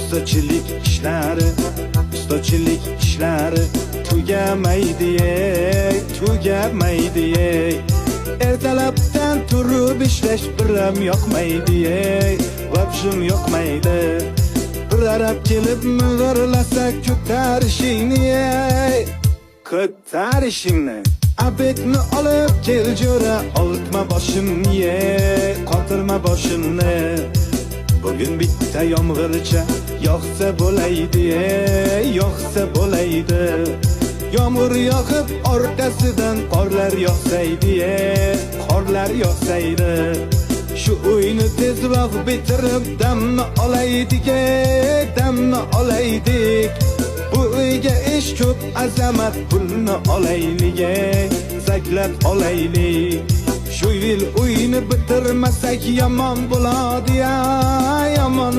ustachilik ishlari tugamaydi. Ertalabdan turib ishlash biram yoqmaydi, vobshim yoqmaydi. Bir arab kelib ming'irlasa ko'tarishingni. Abetni olib kel jo'ra, oltma boshimni, qotirma boshimni. Bugün bitta yomg'ircha yoqsa bo'laydi. Yomg'ir yoqib orqasidan qorlar yoqsaydi. Shu uyni tezroq bitirib damni olaydik. Bu uyga ish ko'p, azamat pulni olaylik, zaklab olaylik. Shu yil uyni bitirmasak yomon bo'ladi, yomon